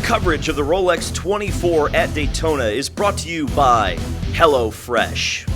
Coverage of the Rolex 24 at Daytona is brought to you by HelloFresh.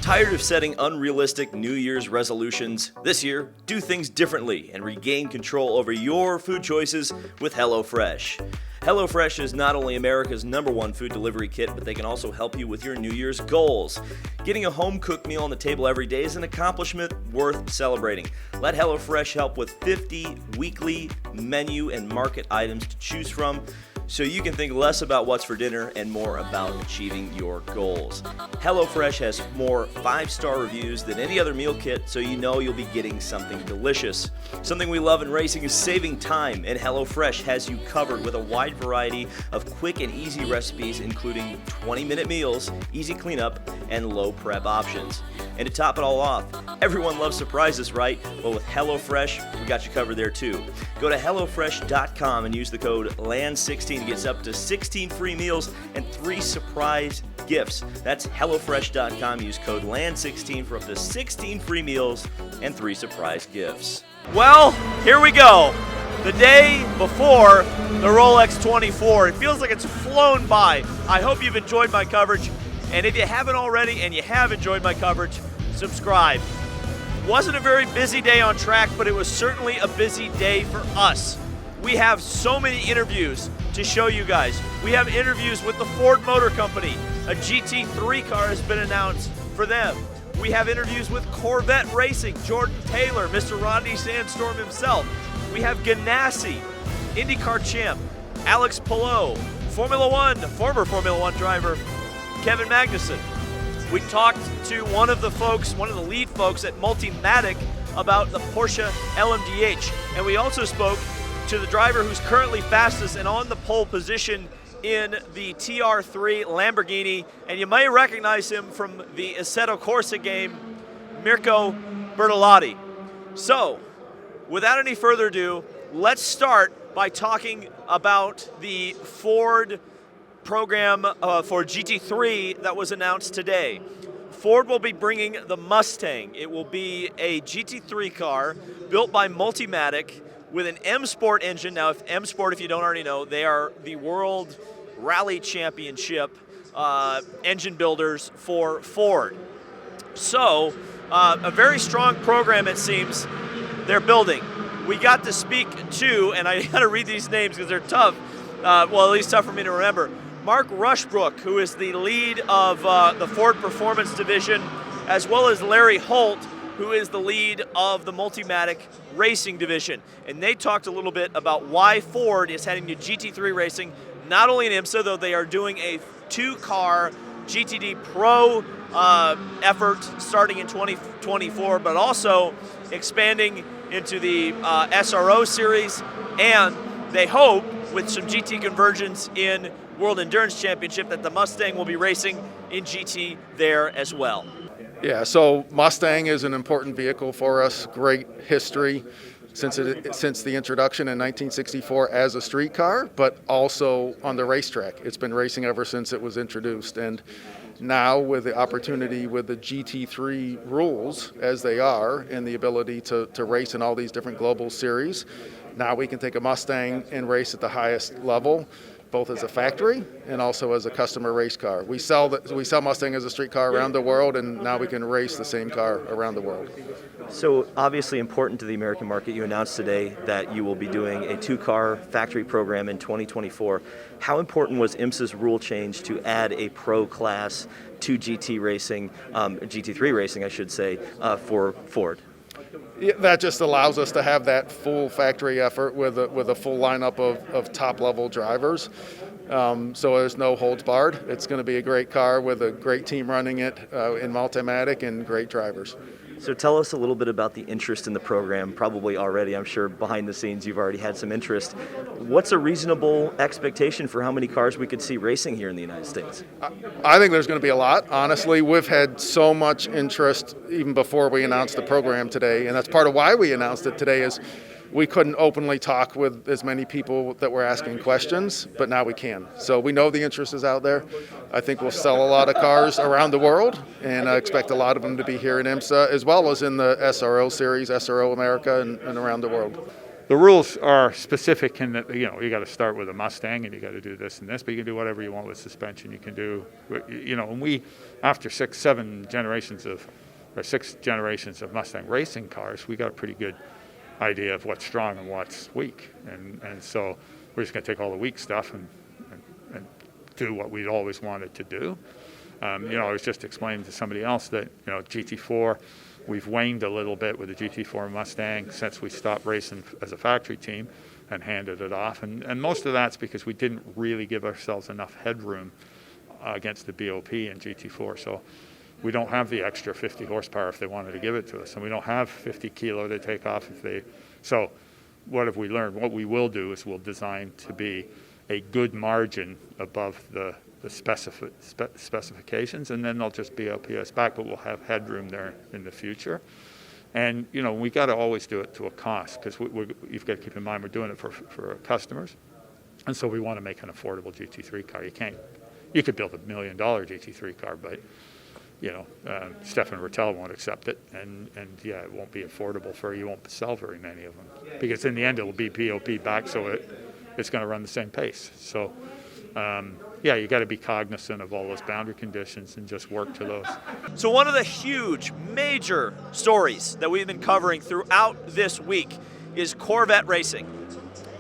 Tired of setting unrealistic New Year's resolutions? This year, do things differently and regain control over your food choices with HelloFresh. HelloFresh is not only America's #1 food delivery kit, but they can also help you with your New Year's goals. Getting a home-cooked meal on the table every day is an accomplishment worth celebrating. Let HelloFresh help with 50 weekly menu and market items to choose from, so you can think less about what's for dinner and more about achieving your goals. HelloFresh has more 5-star reviews than any other meal kit, so you know you'll be getting something delicious. Something we love in racing is saving time, and HelloFresh has you covered with a wide variety of quick and easy recipes, including 20-minute meals, easy cleanup, and low prep options. And to top it all off, everyone loves surprises, right? Well, with HelloFresh, we got you covered there too. Go to HelloFresh.com and use the code LAND16 to get up to 16 free meals and 3 surprise gifts. That's HelloFresh.com. Use code LAND16 for up to 16 free meals and 3 surprise gifts. Well, here we go. The day before the Rolex 24. It feels like it's flown by. I hope you've enjoyed my coverage. And if you haven't already and you have enjoyed my coverage, subscribe. Wasn't a very busy day on track, but it was certainly a busy day for us. We have so many interviews to show you guys. We have interviews with the Ford Motor Company. A GT3 car has been announced for them. We have interviews with Corvette Racing, Jordan Taylor, Mr. Rodney Sandstorm himself. We have Ganassi, IndyCar champ, Alex Palou, former Formula One driver, Kevin Magnussen. We talked to one of the lead folks at Multimatic about the Porsche LMDh. And we also spoke to the driver who's currently fastest and on the pole position in the TR3 Lamborghini. And you may recognize him from the Assetto Corsa game, Mirko Bertolotti. So, without any further ado, let's start by talking about the Ford program for GT3 that was announced today. Ford will be bringing the Mustang. It will be a GT3 car built by Multimatic with an M Sport engine. Now, M Sport, if you don't already know, they are the World Rally Championship engine builders for Ford. So, a very strong program, it seems, they're building. We got to speak to, and I got to read these names because they're tough, well, at least tough for me to remember. Mark Rushbrook, who is the lead of the Ford Performance Division, as well as Larry Holt, who is the lead of the Multimatic Racing Division. And they talked a little bit about why Ford is heading to GT3 racing, not only in IMSA, though they are doing a 2-car GTD Pro effort starting in 2024, but also expanding into the SRO series, and they hope with some GT conversions in World Endurance Championship that the Mustang will be racing in GT there as well. Yeah, so Mustang is an important vehicle for us. Great history since the introduction in 1964 as a street car, but also on the racetrack. It's been racing ever since it was introduced. And now with the opportunity with the GT3 rules as they are and the ability to race in all these different global series, now we can take a Mustang and race at the highest level, both as a factory and also as a customer race car. We sell Mustang as a street car around the world, and now we can race the same car around the world. So obviously important to the American market, you announced today that you will be doing a 2-car factory program in 2024. How important was IMSA's rule change to add a pro class to GT racing, GT3 racing, I should say, for Ford? Yeah, that just allows us to have that full factory effort with a full lineup of top-level drivers. So there's no holds barred. It's going to be a great car with a great team running it in Multimatic and great drivers. So tell us a little bit about the interest in the program, probably already. I'm sure behind the scenes you've already had some interest. What's a reasonable expectation for how many cars we could see racing here in the United States? I think there's going to be a lot. Honestly, we've had so much interest even before we announced the program today, and that's part of why we announced it today is we couldn't openly talk with as many people that were asking questions, but now we can. So we know the interest is out there. I think we'll sell a lot of cars around the world, and I expect a lot of them to be here in IMSA, as well as in the SRO series, SRO America, and around the world. the rules are specific in that, you got to start with a Mustang and you got to do this and this, but you can do whatever you want with suspension. You can do, and we, after 6 generations of Mustang racing cars, we got a pretty good idea of what's strong and what's weak. And so we're just going to take all the weak stuff and do what we'd always wanted to do. I was just explaining to somebody else that, GT4, we've waned a little bit with the GT4 Mustang since we stopped racing as a factory team and handed it off. And most of that's because we didn't really give ourselves enough headroom against the BOP and GT4. So we don't have the extra 50 horsepower if they wanted to give it to us. And we don't have 50 kilo to take off if they. So what have we learned? What we will do is we'll design to be a good margin above the specifications, and then they'll just BOP us back, but we'll have headroom there in the future. And, we got to always do it to a cost, because you've got to keep in mind we're doing it for customers. And so we want to make an affordable GT3 car. You could build $1 million GT3 car, but, Stefan Rattel won't accept it. And it won't be affordable you won't sell very many of them. Because in the end, it'll be BOP back, so it's going to run the same pace. So, you got to be cognizant of all those boundary conditions and just work to those. So one of the huge, major stories that we've been covering throughout this week is Corvette racing.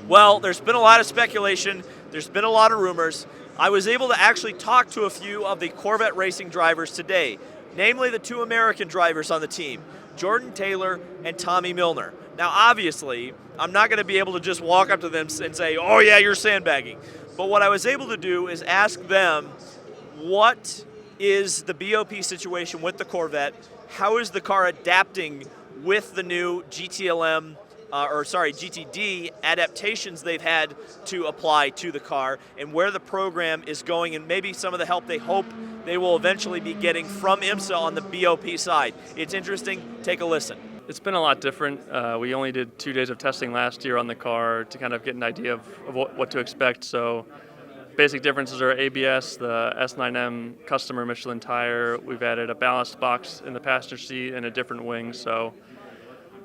Well, there's been a lot of speculation. There's been a lot of rumors. I was able to actually talk to a few of the Corvette racing drivers today, namely the 2 American drivers on the team, Jordan Taylor and Tommy Milner. Now, obviously, I'm not going to be able to just walk up to them and say, oh yeah, you're sandbagging. But what I was able to do is ask them, what is the BOP situation with the Corvette? How is the car adapting with the new GTD adaptations they've had to apply to the car, and where the program is going, and maybe some of the help they hope they will eventually be getting from IMSA on the BOP side. It's interesting. Take a listen. It's been a lot different. We only did 2 days of testing last year on the car to kind of get an idea of what to expect. So basic differences are ABS, the S9M customer Michelin tire. We've added a ballast box in the passenger seat and a different wing. So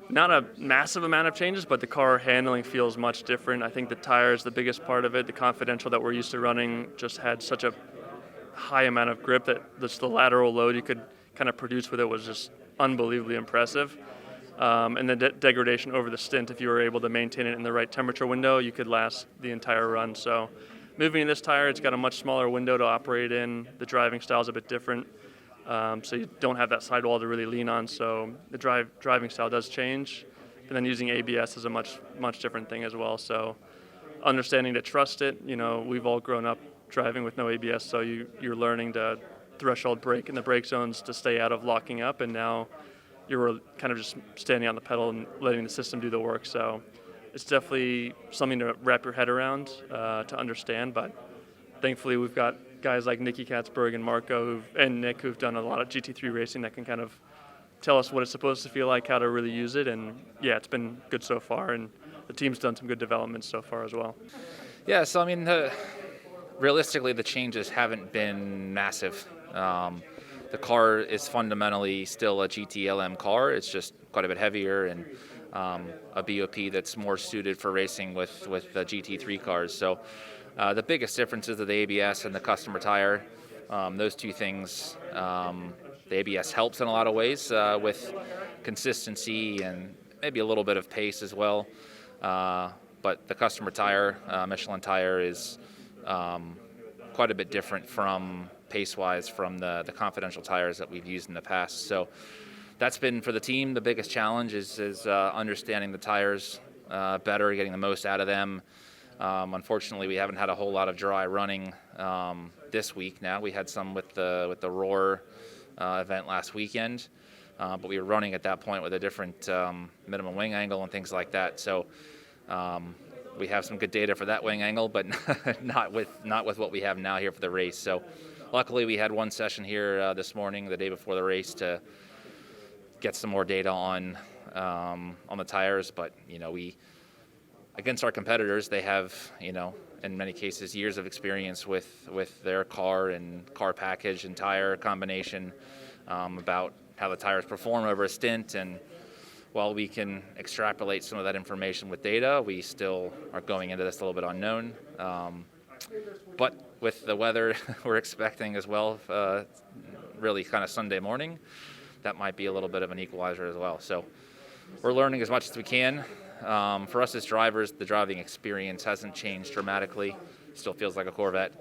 not a massive amount of changes, but the car handling feels much different. I think the tire is the biggest part of it. The Confidential that we're used to running just had such a high amount of grip that just the lateral load you could kind of produce with it was just unbelievably impressive. And the degradation over the stint, if you were able to maintain it in the right temperature window, you could last the entire run. So moving to this tire, it's got a much smaller window to operate in. The driving style is a bit different. So you don't have that sidewall to really lean on. So the driving style does change. And then using ABS is a much different thing as well. So understanding to trust it, we've all grown up driving with no ABS, so you're learning to threshold brake in the brake zones to stay out of locking up, and now you're kind of just standing on the pedal and letting the system do the work. So it's definitely something to wrap your head around to understand, but thankfully we've got guys like Nicky Katzberg and Marco and Nick who've done a lot of GT3 racing that can kind of tell us what it's supposed to feel like, how to really use it, and it's been good so far, and the team's done some good developments so far as well. Yeah, so realistically the changes haven't been massive. The car is fundamentally still a GTLM car. It's just quite a bit heavier and a BOP that's more suited for racing with the GT3 cars. So the biggest differences are the ABS and the customer tire. Those two things, the ABS helps in a lot of ways with consistency and maybe a little bit of pace as well. But the customer tire, Michelin tire, is quite a bit different from pace-wise from the Confidential tires that we've used in the past. So that's been, for the team, the biggest challenge is understanding the tires better, getting the most out of them. Unfortunately, we haven't had a whole lot of dry running this week now. We had some with the Roar event last weekend, but we were running at that point with a different minimum wing angle and things like that. So we have some good data for that wing angle, but not with what we have now here for the race. So luckily we had one session here this morning, the day before the race, to get some more data on the tires. But we, against our competitors, they have in many cases years of experience with their car and car package and tire combination, about how the tires perform over a stint, and while we can extrapolate some of that information with data, we still are going into this a little bit unknown. But with the weather we're expecting as well, really kind of Sunday morning, that might be a little bit of an equalizer as well. So we're learning as much as we can. For us as drivers, the driving experience hasn't changed dramatically. Still feels like a Corvette,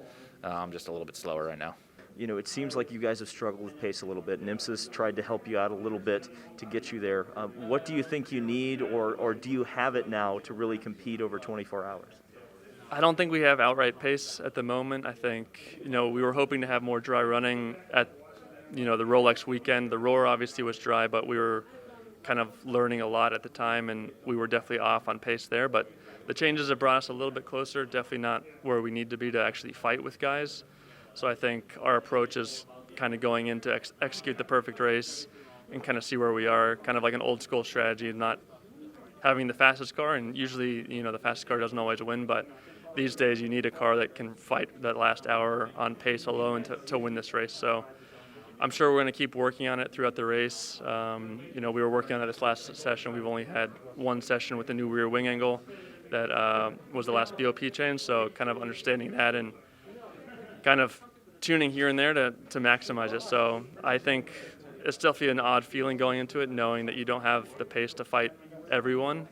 just a little bit slower right now. You know, it seems like you guys have struggled with pace a little bit, and IMSA's tried to help you out a little bit to get you there. What do you think you need, or do you have it now to really compete over 24 hours? I don't think we have outright pace at the moment. I think, we were hoping to have more dry running at, the Rolex weekend. The Roar obviously was dry, but we were kind of learning a lot at the time, and we were definitely off on pace there. But the changes have brought us a little bit closer, definitely not where we need to be to actually fight with guys. So I think our approach is kind of going in to execute the perfect race and kind of see where we are, kind of like an old school strategy, not having the fastest car. And usually, the fastest car doesn't always win, but these days you need a car that can fight that last hour on pace alone to win this race. So I'm sure we're going to keep working on it throughout the race. We were working on it this last session. We've only had one session with the new rear wing angle that was the last BOP change, so kind of understanding that and kind of tuning here and there to maximize it. So I think it's definitely an odd feeling going into it, knowing that you don't have the pace to fight everyone.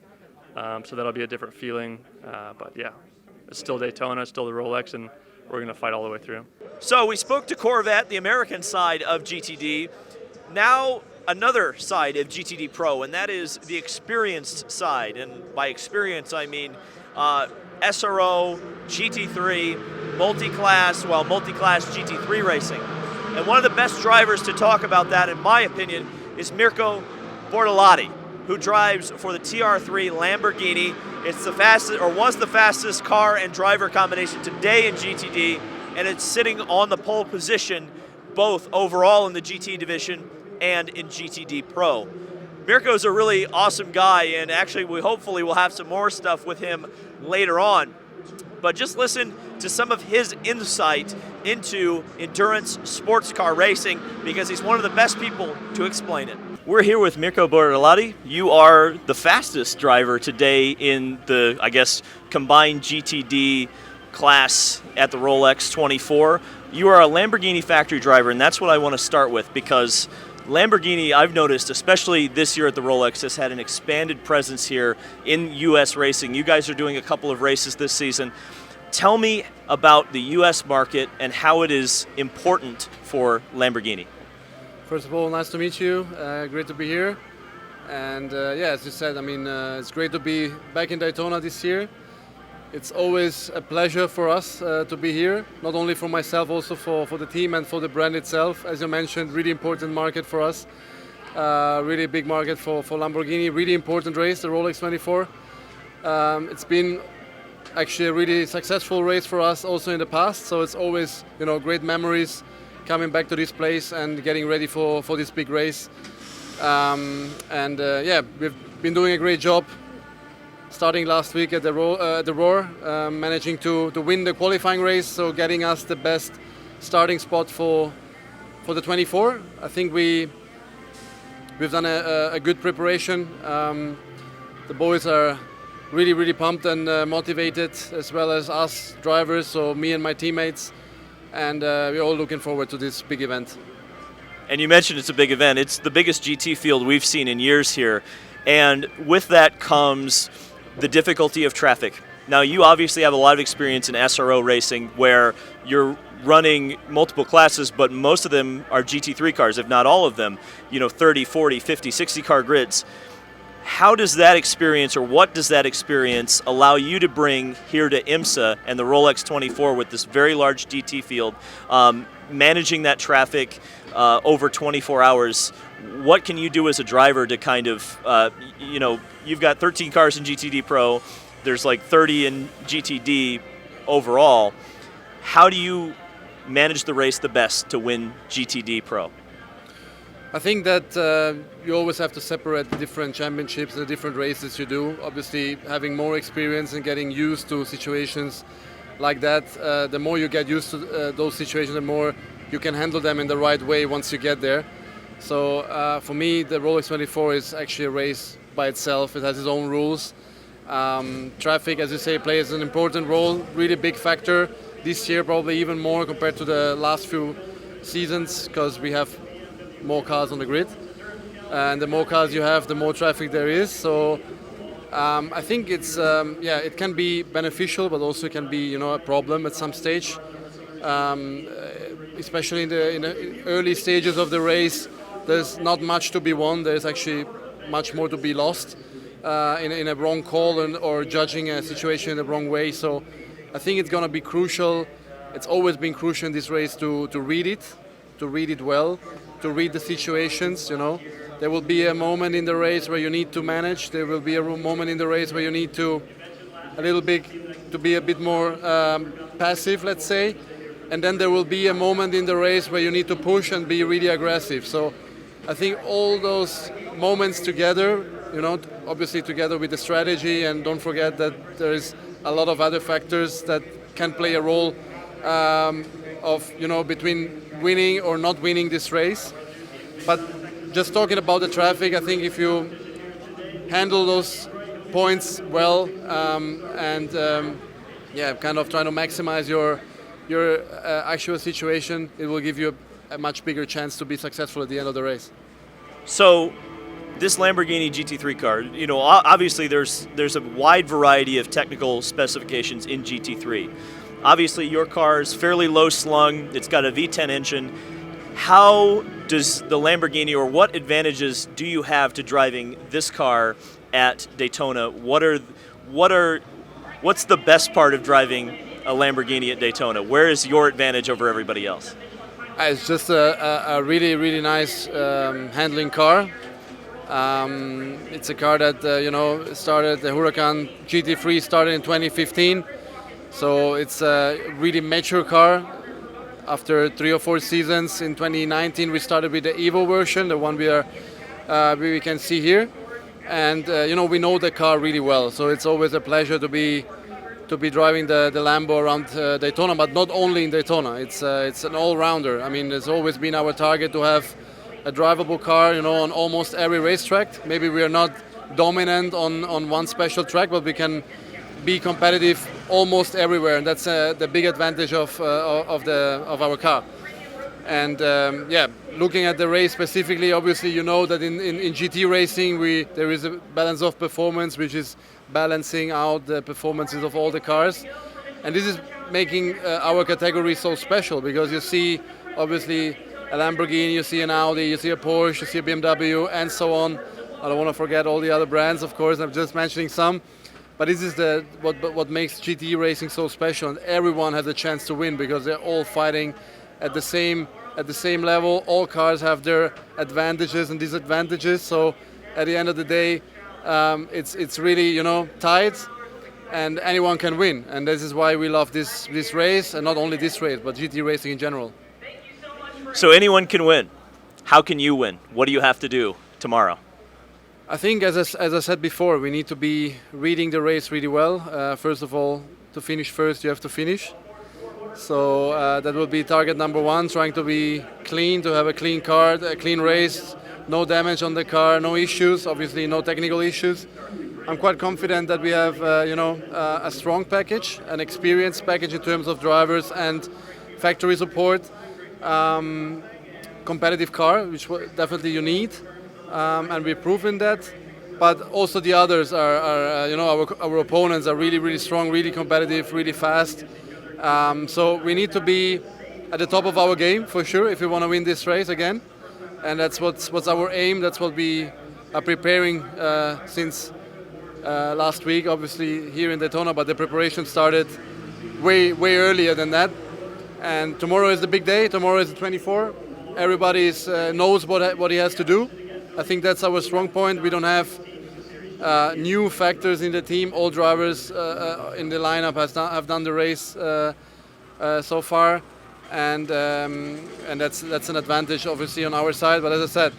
So that'll be a different feeling. But yeah, it's still Daytona, it's still the Rolex, and we're going to fight all the way through. So we spoke to Corvette, the American side of GTD. Now another side of GTD Pro, and that is the experienced side. And by experience, I mean SRO, GT3, multi-class GT3 racing. And one of the best drivers to talk about that, in my opinion, is Mirko Bortolotti, who drives for the TR3 Lamborghini. It's the fastest, or was the fastest car and driver combination today in GTD, and it's sitting on the pole position both overall in the GT division and in GTD Pro. Mirko's a really awesome guy, and actually we hopefully will have some more stuff with him later on. But just listen to some of his insight into endurance sports car racing, because he's one of the best people to explain it. We're here with Mirko Bortolotti. You are the fastest driver today in the, combined GTD class at the Rolex 24. You are a Lamborghini factory driver, and that's what I want to start with, because Lamborghini, I've noticed, especially this year at the Rolex, has had an expanded presence here in U.S. racing. You guys are doing a couple of races this season. Tell me about the U.S. market and how it is important for Lamborghini. First of all, nice to meet you. Great to be here. And as you said, it's great to be back in Daytona this year. It's always a pleasure for us to be here, not only for myself, also for the team and for the brand itself. As you mentioned, really important market for us, really big market for Lamborghini, really important race, the Rolex 24. It's been actually a really successful race for us also in the past, so it's always great memories coming back to this place and getting ready for this big race. We've been doing a great job. Starting last week at the Roar, managing to win the qualifying race, so getting us the best starting spot for the 24. I think we've done a good preparation. The boys are really pumped and motivated, as well as us drivers, so me and my teammates, and we're all looking forward to this big event. And you mentioned it's a big event. It's the biggest GT field we've seen in years here, and with that comes the difficulty of traffic. Now, you obviously have a lot of experience in SRO racing, where you're running multiple classes, but most of them are GT3 cars, if not all of them, 30, 40, 50, 60 car grids. How does that experience, or what does that experience allow you to bring here to IMSA and the Rolex 24 with this very large GT field, managing that traffic over 24 hours? What can you do as a driver to kind of, you've got 13 cars in GTD Pro, there's like 30 in GTD overall. How do you manage the race the best to win GTD Pro? I think that you always have to separate the different championships, the different races you do. Obviously, having more experience and getting used to situations like that, the more you get used to those situations, the more you can handle them in the right way once you get there. So for me, the Rolex 24 is actually a race by itself. It has its own rules. Traffic, as you say, plays an important role, really big factor. This year probably even more compared to the last few seasons because we have more cars on the grid. And the more cars you have, the more traffic there is. So I think it's it can be beneficial, but also can be a problem at some stage, especially in the early stages of the race. There's not much to be won. There's actually much more to be lost in a wrong call or judging a situation in the wrong way. So I think it's going to be crucial. It's always been crucial in this race to read it well, to read the situations. There will be a moment in the race where you need to manage. There will be a moment in the race where you need to be a bit more passive, let's say. And then there will be a moment in the race where you need to push and be really aggressive. So I think all those moments together, obviously together with the strategy, and don't forget that there is a lot of other factors that can play a role between winning or not winning this race. But just talking about the traffic, I think if you handle those points well and kind of trying to maximize your actual situation, it will give you a much bigger chance to be successful at the end of the race. So this Lamborghini GT3 car, obviously there's a wide variety of technical specifications in GT3. Obviously your car is fairly low slung. It's got a V10 engine. How does the Lamborghini, or what advantages do you have to driving this car at Daytona? What's the best part of driving a Lamborghini at Daytona? Where is your advantage over everybody else? It's just a really, really nice handling car. It's a car that started, the Huracan GT3 started in 2015, so it's a really mature car. After 3 or 4 seasons in 2019, we started with the Evo version, the one we can see here, and we know the car really well. So it's always a pleasure to be driving the Lambo around Daytona, but not only in Daytona. It's an all-rounder. I mean, it's always been our target to have a drivable car, on almost every racetrack. Maybe we are not dominant on one special track, but we can be competitive almost everywhere, and that's the big advantage of our car. And looking at the race specifically, obviously you know that in GT racing there is a balance of performance, which is balancing out the performances of all the cars, and this is making our category so special, because you see obviously a Lamborghini, you see an Audi, you see a Porsche, you see a BMW, and so on. I don't want to forget all the other brands, of course. I'm just mentioning some. But this is what makes GT racing so special, and everyone has a chance to win because they're all fighting at the same level. All cars have their advantages and disadvantages. So at the end of the day, it's really tight, and anyone can win. And this is why we love this race, and not only this race, but GT racing in general. So anyone can win. How can you win? What do you have to do tomorrow? I think, as I said before, we need to be reading the race really well. First of all, to finish first, you have to finish. So that will be target number one, trying to be clean, to have a clean car, a clean race, no damage on the car, no issues, obviously no technical issues. I'm quite confident that we have a strong package, an experienced package in terms of drivers and factory support, competitive car, which definitely you need. And we've proven that, but also the others are our opponents are really, really strong, really competitive, really fast. So we need to be at the top of our game for sure if we want to win this race again, and that's what's our aim. That's what we are preparing since last week, obviously here in Daytona, but the preparation started way earlier than that. And tomorrow is the big day. Tomorrow is the 24. Everybody knows what he has to do. I think that's our strong point. We don't have new factors in the team. All drivers in the lineup have done the race so far, and that's an advantage obviously on our side. But as I said,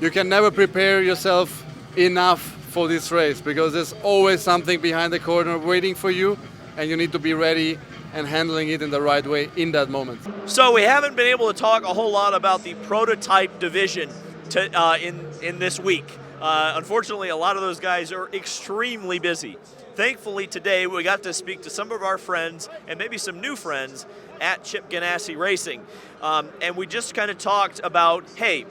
you can never prepare yourself enough for this race, because there's always something behind the corner waiting for you, and you need to be ready and handling it in the right way in that moment. So we haven't been able to talk a whole lot about the prototype division in this week. Unfortunately, a lot of those guys are extremely busy. Thankfully, today we got to speak to some of our friends and maybe some new friends at Chip Ganassi Racing. And we just kind of talked about, hey,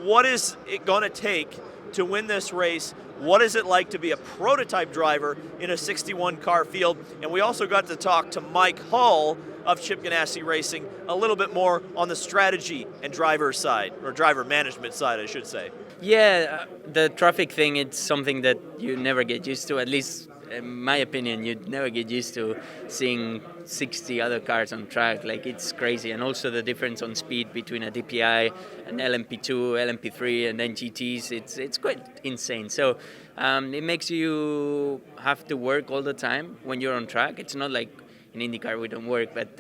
what is it going to take to win this race? What is it like to be a prototype driver in a 61 car field? And we also got to talk to Mike Hull of Chip Ganassi Racing a little bit more on the strategy and driver side, or driver management side, I should say. Yeah, the traffic thing, it's something that you never get used to, at least in my opinion. You'd never get used to seeing 60 other cars on track. Like, it's crazy. And also the difference on speed between a DPI, an LMP2, LMP3, and then GTs, it's quite insane. So it makes you have to work all the time when you're on track. It's not like in IndyCar we don't work, but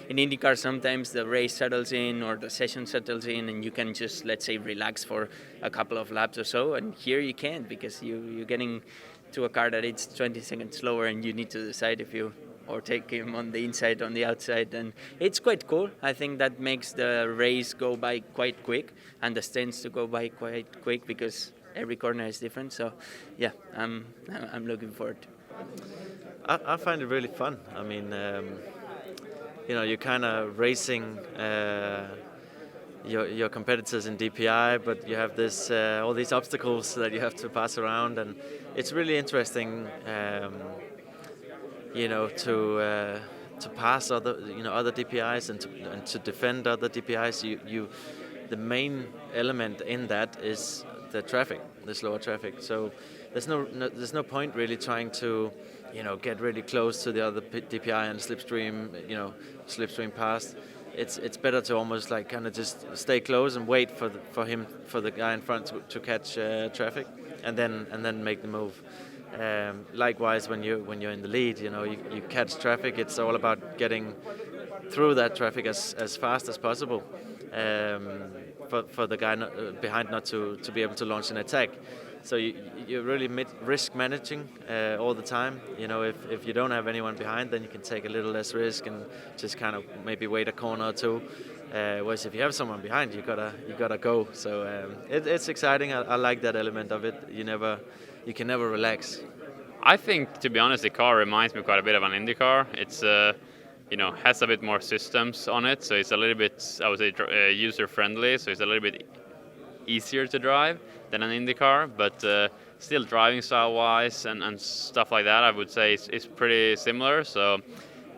in IndyCar sometimes the race settles in or the session settles in and you can just, let's say, relax for a couple of laps or so. And here you can't, because you're getting to a car that it's 20 seconds slower and you need to decide if you or take him on the inside, on the outside. And it's quite cool. I think that makes the race go by quite quick and the stands to go by quite quick, because every corner is different. So yeah, I'm looking forward to it. I find it really fun. I mean, you're kind of racing your competitors in DPI, but you have this all these obstacles that you have to pass around, and it's really interesting, to pass other DPIs and to defend other DPIs. The main element in that is the traffic, the slower traffic. So there's no point really trying to get really close to the other DPI and slipstream past. It's better to almost like kind of just stay close and wait for the guy in front to catch traffic, and then make the move. Likewise, when you're in the lead, you catch traffic. It's all about getting through that traffic as fast as possible, for the guy behind not to be able to launch an attack. So you're really risk managing all the time. If you don't have anyone behind, then you can take a little less risk and just kind of maybe wait a corner or two. Whereas if you have someone behind, you gotta go. So it's exciting. I like that element of it. You can never relax. I think, to be honest, the car reminds me quite a bit of an Indy car. It's has a bit more systems on it, so it's a little bit, I would say, user friendly. So it's a little bit easier to drive than an Indy car, but still driving style wise and stuff like that, I would say it's pretty similar. So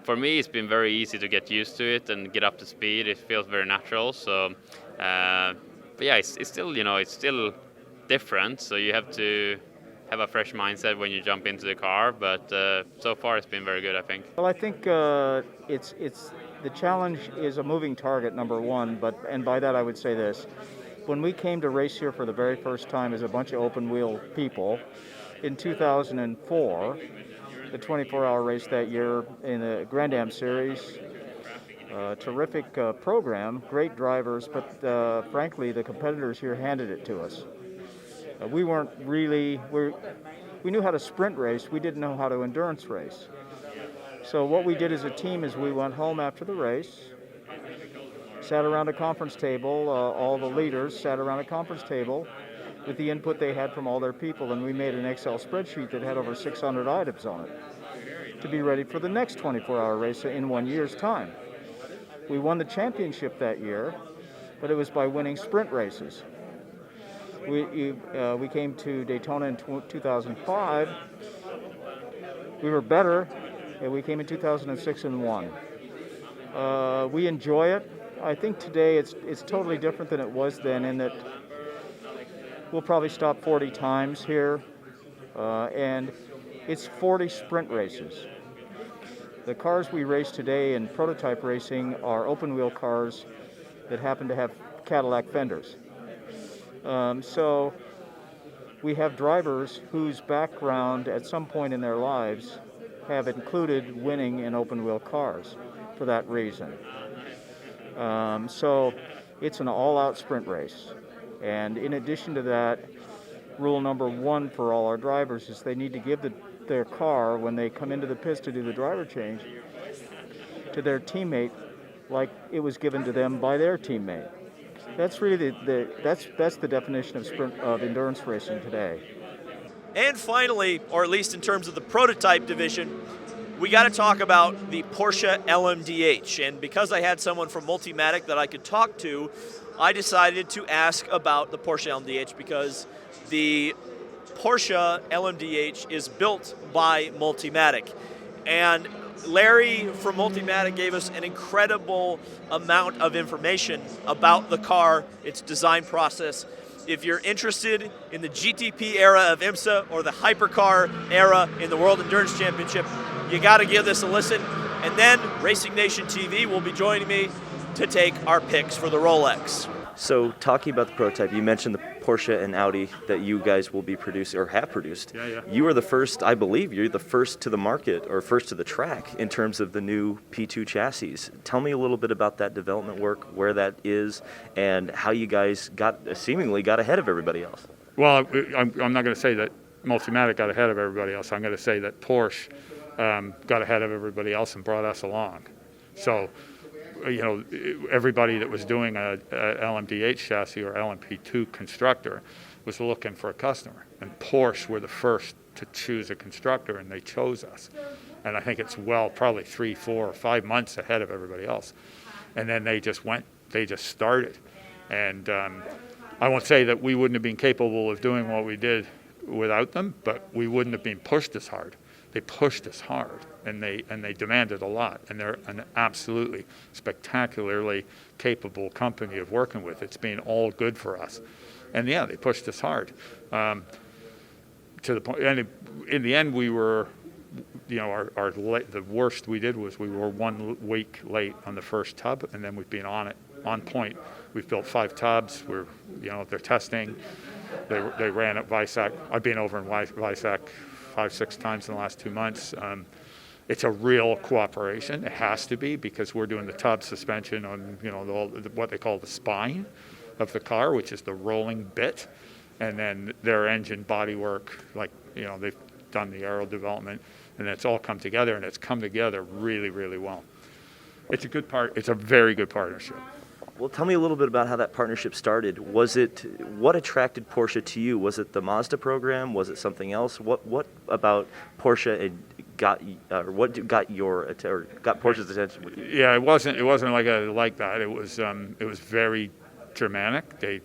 for me, it's been very easy to get used to it and get up to speed. It feels very natural. So but yeah, it's still it's still different. So you have to have a fresh mindset when you jump into the car. But so far, it's been very good, I think. Well, I think it's the challenge is a moving target, number one. And by that, I would say this. When we came to race here for the very first time as a bunch of open-wheel people in 2004, the 24-hour race that year in the Grand Am Series, terrific program, great drivers, but frankly, the competitors here handed it to us. We knew how to sprint race, we didn't know how to endurance race. So what we did as a team is we went home after the race, sat around a conference table, all the leaders sat around a conference table with the input they had from all their people, and we made an Excel spreadsheet that had over 600 items on it to be ready for the next 24-hour race in 1 year's time. We won the championship that year, but it was by winning sprint races. We came to Daytona in 2005. We were better, and we came in 2006 and won. We enjoy it. I think today it's totally different than it was then, in that we'll probably stop 40 times here, and it's 40 sprint races. The cars we race today in prototype racing are open-wheel cars that happen to have Cadillac fenders. So we have drivers whose background at some point in their lives have included winning in open-wheel cars for that reason. So it's an all-out sprint race. And in addition to that, rule number one for all our drivers is they need to give their car, when they come into the pits to do the driver change, to their teammate like it was given to them by their teammate. That's really that's the definition of endurance racing today. And finally, or at least in terms of the prototype division, we got to talk about the Porsche LMDh. And because I had someone from Multimatic that I could talk to, I decided to ask about the Porsche LMDh because the Porsche LMDh is built by Multimatic. And Larry from Multimatic gave us an incredible amount of information about the car, its design process. If you're interested in the GTP era of IMSA or the hypercar era in the World Endurance Championship, you got to give this a listen. And then Racing Nation TV will be joining me to take our picks for the Rolex. So talking about the prototype, you mentioned the Porsche and Audi that you guys will be producing or have produced. Yeah. You are the first, I believe, you're the first to the market or first to the track in terms of the new P2 chassis. Tell me a little bit about that development work, where that is, and how you guys seemingly got ahead of everybody else. Well, I'm not going to say that Multimatic got ahead of everybody else. I'm going to say that Porsche got ahead of everybody else and brought us along. So, you know, everybody that was doing a LMDh chassis or LMP2 constructor was looking for a customer. And Porsche were the first to choose a constructor, and they chose us. And I think it's probably 3, 4, or 5 months ahead of everybody else. And then they just started. And I won't say that we wouldn't have been capable of doing what we did without them, but we wouldn't have been pushed as hard. They pushed us hard, and they demanded a lot, and they're an absolutely spectacularly capable company of working with. It's been all good for us, and yeah, they pushed us hard to the point. And in the end, we were, you know, the worst we did was we were 1 week late on the first tub, and then we've been on point. We've built 5 tubs. They're testing. They ran at Visac. I've been over in Visac 5-6 times in the last 2 months. It's a real cooperation. It has to be, because we're doing the tub suspension on, you know, what they call the spine of the car, which is the rolling bit, and then their engine body work, like, you know, they've done the aero development, and it's all come together, and it's come together really, really well. It's a very good partnership. Well, tell me a little bit about how that partnership started. What attracted Porsche to you? Was it the Mazda program? Was it something else? What about Porsche got Porsche's attention? Yeah, it wasn't like that. It was very Germanic. They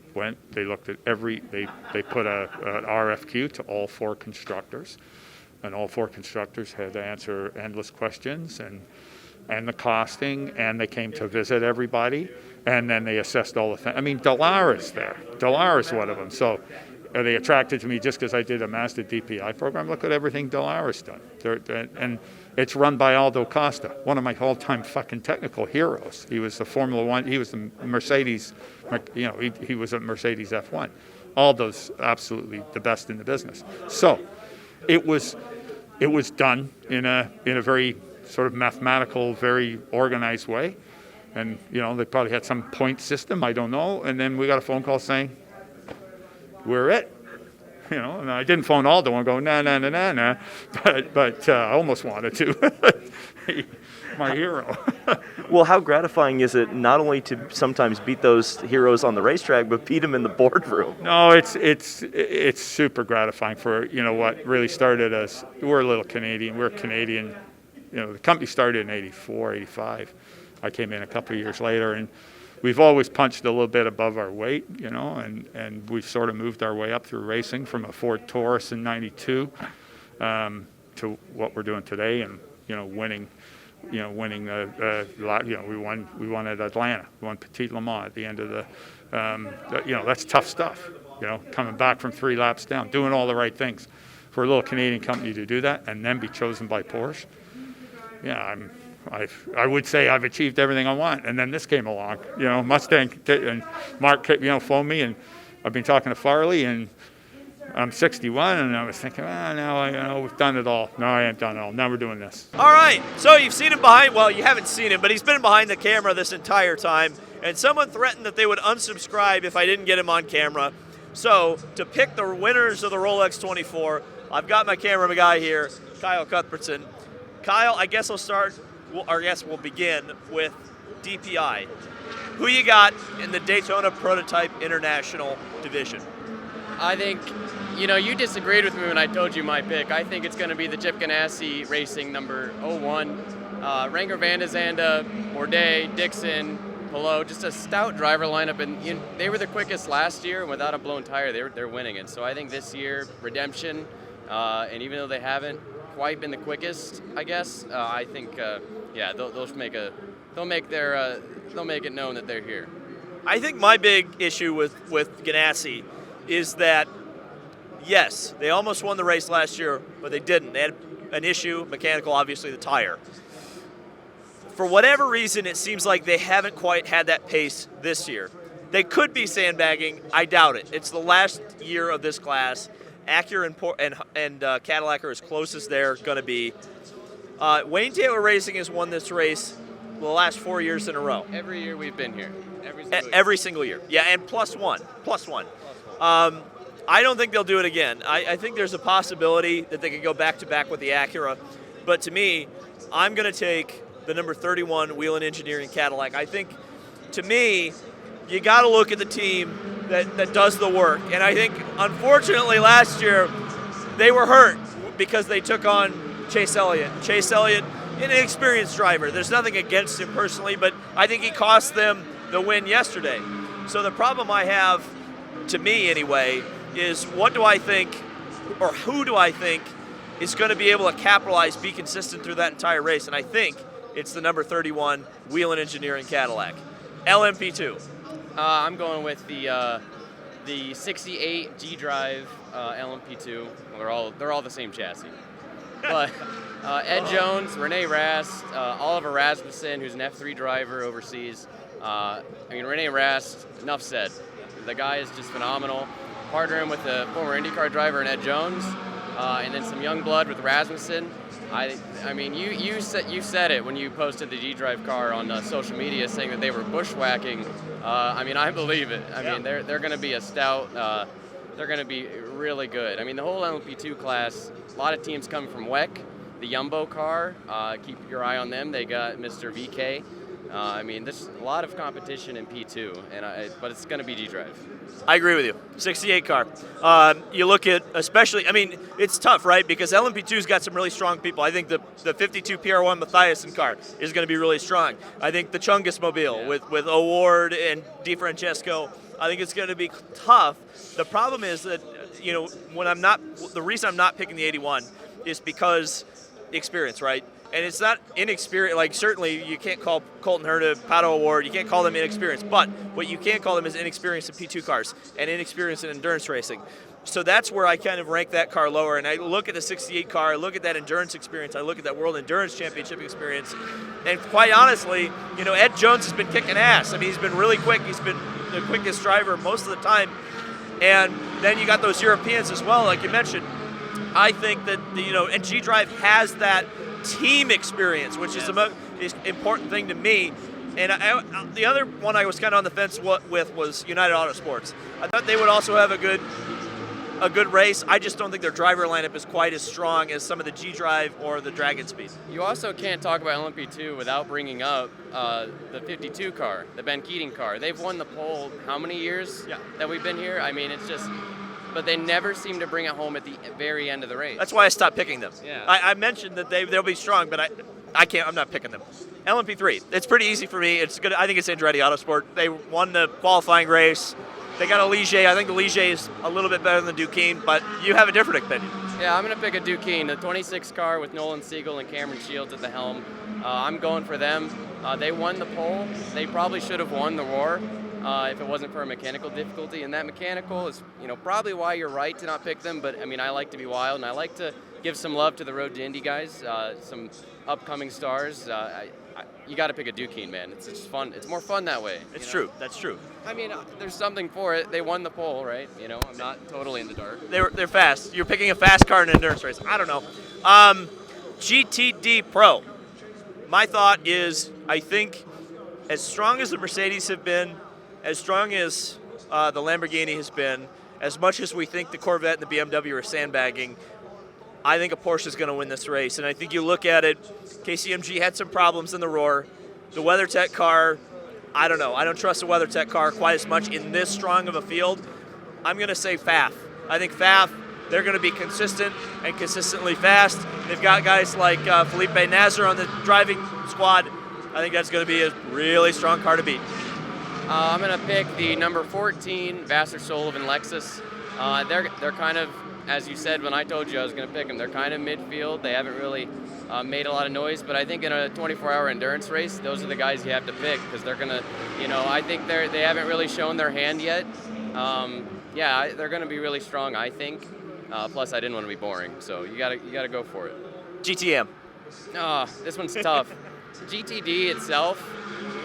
looked at they put an RFQ to all 4 constructors, and all 4 constructors had to answer endless questions and the costing, and they came to visit everybody, and then they assessed all the things. I mean, Dallara is one of them. So are they attracted to me just because I did a Mazda DPI program? Look at everything Dallara's done. And it's run by Aldo Costa, one of my all-time fucking technical heroes. He was the Formula One. He was the Mercedes. You know, he was a Mercedes F1. Aldo's absolutely the best in the business. So it was done in a very sort of mathematical, very organized way. And, you know, they probably had some point system, I don't know. And then we got a phone call saying, we're it. You know, and I didn't phone Aldo and go, nah. But I almost wanted to. My hero. Well, how gratifying is it not only to sometimes beat those heroes on the racetrack, but beat them in the boardroom? No, it's super gratifying. For, you know, what really started us, we're a little Canadian. We're Canadian. You know, the company started in 84, 85. I came in a couple of years later, and we've always punched a little bit above our weight, you know, and we've sort of moved our way up through racing from a Ford Taurus in 92 to what we're doing today, and, you know, winning, we won at Atlanta, we won Petit Le Mans at the end of you know, that's tough stuff, you know, coming back from 3 laps down, doing all the right things. For a little Canadian company to do that and then be chosen by Porsche, yeah, I would say I've achieved everything I want. And then this came along, you know, Mustang, and Mark, you know, phoned me, and I've been talking to Farley, and I'm 61, and I was thinking, now, you know, we've done it all. No, I ain't done it all. Now we're doing this. All right, so you've seen him behind, well, you haven't seen him, but he's been behind the camera this entire time, and someone threatened that they would unsubscribe if I didn't get him on camera. So to pick the winners of the Rolex 24, I've got my camera guy here, Kyle Cuthbertson. Kyle, I guess we'll begin with DPI. Who you got in the Daytona Prototype International Division? I think, you disagreed with me when I told you my pick. I think it's going to be the Chip Ganassi Racing number 01. Ranger Van de Zanda, Bourdais, Dixon, Pelot, just a stout driver lineup. And they were the quickest last year, and without a blown tire, they're winning it. So I think this year, Redemption, and even though they haven't quite been the quickest, I guess, I think, they'll make it known that they're here. I think my big issue with Ganassi is that, yes, they almost won the race last year, but they didn't. They had an issue, mechanical, obviously, the tire. For whatever reason, it seems like they haven't quite had that pace this year. They could be sandbagging. I doubt it. It's the last year of this class. Acura and Cadillac are as close as they're going to be. Wayne Taylor Racing has won this race the last 4 years in a row. Every year we've been here. Every single year. Yeah, and plus one. I don't think they'll do it again. I think there's a possibility that they could go back-to-back with the Acura. But to me, I'm going to take the number 31 Whelen Engineering Cadillac. I think, to me, you got to look at the team that does the work. And I think, unfortunately, last year, they were hurt because they took on Chase Elliott. Chase Elliott, an inexperienced driver. There's nothing against him personally, but I think he cost them the win yesterday. So the problem I have, to me anyway, is what do I think, or who do I think is going to be able to capitalize, be consistent through that entire race? And I think it's the number 31 Whelen Engineering Cadillac. LMP2. I'm going with the 68 G-Drive LMP2. Well, they're all the same chassis. But Ed Jones, Rene Rast, Oliver Rasmussen, who's an F3 driver overseas. Rene Rast, enough said. The guy is just phenomenal. Partnering with the former IndyCar driver and Ed Jones, and then some young blood with Rasmussen. You said it when you posted the G-Drive car on social media, saying that they were bushwhacking. I believe it. They're going to be a stout. They're going to be really good. The whole LMP2 class. A lot of teams come from WEC, the Jumbo car. Keep your eye on them. They got Mr. VK. There's a lot of competition in P2, but it's going to be G-Drive. I agree with you. 68 car. You look at, especially, it's tough, right? Because LMP2's got some really strong people. I think the 52 PR1 Mathiasen car is going to be really strong. I think the Chungus Mobile with O'Ward and DeFrancesco, I think it's going to be tough. The problem is that, the reason I'm not picking the 81 is because experience, right? And it's not inexperienced. Certainly you can't call Colton Herta, Pato O'Ward, you can't call them inexperienced. But what you can call them is inexperienced in P2 cars and inexperienced in endurance racing. So that's where I kind of rank that car lower. And I look at the 68 car, I look at that endurance experience, I look at that World Endurance Championship experience. And quite honestly, Ed Jones has been kicking ass. He's been really quick. He's been the quickest driver most of the time. And then you got those Europeans as well, like you mentioned. I think that, and G-Drive has that team experience, which is the most important thing to me. And the other one I was kind of on the fence with was United Autosports. I thought they would also have a good race. I just don't think their driver lineup is quite as strong as some of the G-Drive or the Dragon Speed. You also can't talk about LMP2 without bringing up the 52 car, the Ben Keating car. They've won the pole how many years that we've been here? It's just... But they never seem to bring it home at the very end of the race. That's why I stopped picking them. Yeah. I mentioned that they'll be strong, but I can't. I'm not picking them. LMP3. It's pretty easy for me. It's good. I think it's Andretti Autosport. They won the qualifying race. They got a Ligier. I think the Ligier is a little bit better than the Duquesne, but you have a different opinion. Yeah, I'm going to pick a Duquesne, the 26 car with Nolan Siegel and Cameron Shields at the helm. I'm going for them. They won the pole. They probably should have won the Roar. If it wasn't for a mechanical difficulty. And that mechanical is, probably why you're right to not pick them. But, I like to be wild, and I like to give some love to the Road to Indy guys, some upcoming stars. You got to pick a Duquesne, man. It's just fun. It's more fun that way. It's true. That's true. There's something for it. They won the pole, right? I'm not totally in the dark. They're fast. You're picking a fast car in an endurance race. I don't know. GTD Pro. My thought is, I think, as strong as the Mercedes have been, as strong as the Lamborghini has been, as much as we think the Corvette and the BMW are sandbagging, I think a Porsche is going to win this race. And I think you look at it, KCMG had some problems in the Roar. The WeatherTech car I don't know. I don't trust the WeatherTech car quite as much in this strong of a field. I'm going to say FAF. I think FAF, they're going to be consistent and consistently fast. They've got guys like Felipe Nasr on the driving squad. I think that's going to be a really strong car to beat. I'm going to pick the number 14 Vassar Sullivan Lexus. They're kind of, as you said when I told you I was going to pick them, they're kind of midfield. They haven't really made a lot of noise, but I think in a 24-hour endurance race, those are the guys you have to pick because they're going to, I think they haven't really shown their hand yet. Yeah, they're going to be really strong, I think. Plus, I didn't want to be boring, so you gotta go for it. GTM. This one's tough. GTD itself,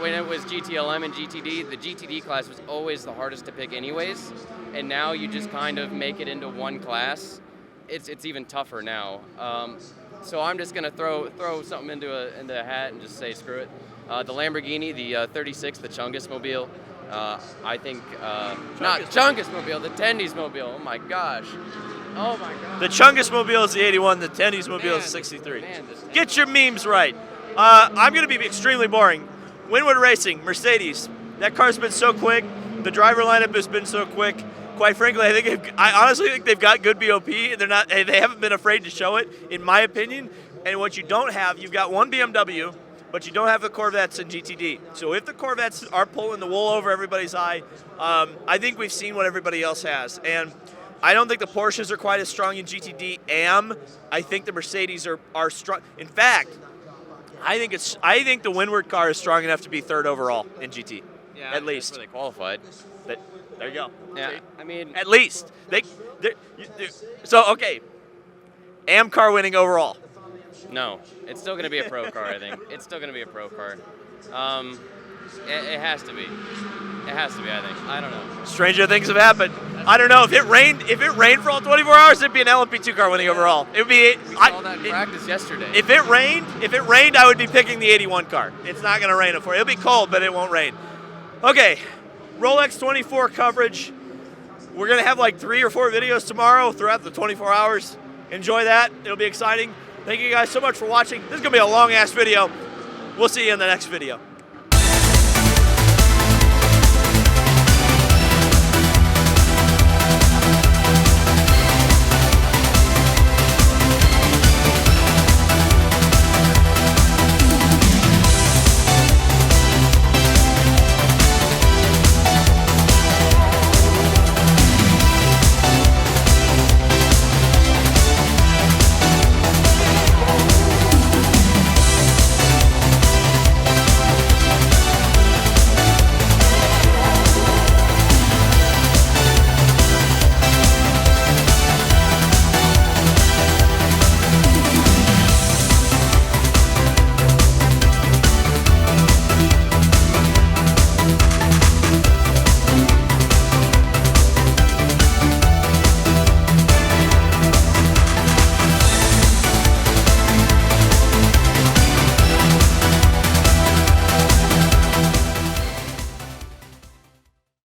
when it was GTLM and GTD, the GTD class was always the hardest to pick anyways, and now you just kind of make it into one class. It's even tougher now. So I'm just gonna throw something into a hat and just say screw it. The Lamborghini, the 36, the Chungus Mobile. I think not Chungus Mobile, the Tendies Mobile. Oh my gosh. Oh my God. The Chungus Mobile is the 81, the Tendies Mobile is the 63. Get your memes right. I'm going to be extremely boring. Winwood Racing, Mercedes. That car's been so quick. The driver lineup has been so quick. Quite frankly, I honestly think they've got good BOP. They haven't been afraid to show it, in my opinion. And what you don't have, you've got one BMW, but you don't have the Corvettes and GTD. So if the Corvettes are pulling the wool over everybody's eye, I think we've seen what everybody else has. And I don't think the Porsches are quite as strong in GTD AM. I think the Mercedes are strong. In fact, I think the Windward car is strong enough to be third overall in GT. Yeah, at least. that's where they qualified. There you go. Yeah, See? I mean, at least so okay. AM car winning overall. No, it's still going to be a pro car. I think it's still going to be a pro car. It has to be. It has to be. I think. I don't know. Stranger things have happened. I don't know if it rained. If it rained for all 24 hours, it'd be an LMP2 car winning overall. It would be. We saw that in practice yesterday. If it rained, I would be picking the 81 car. It's not going to rain for it. It'll be cold, but it won't rain. Okay, Rolex 24 coverage. We're going to have like 3 or 4 videos tomorrow throughout the 24 hours. Enjoy that. It'll be exciting. Thank you guys so much for watching. This is going to be a long-ass video. We'll see you in the next video.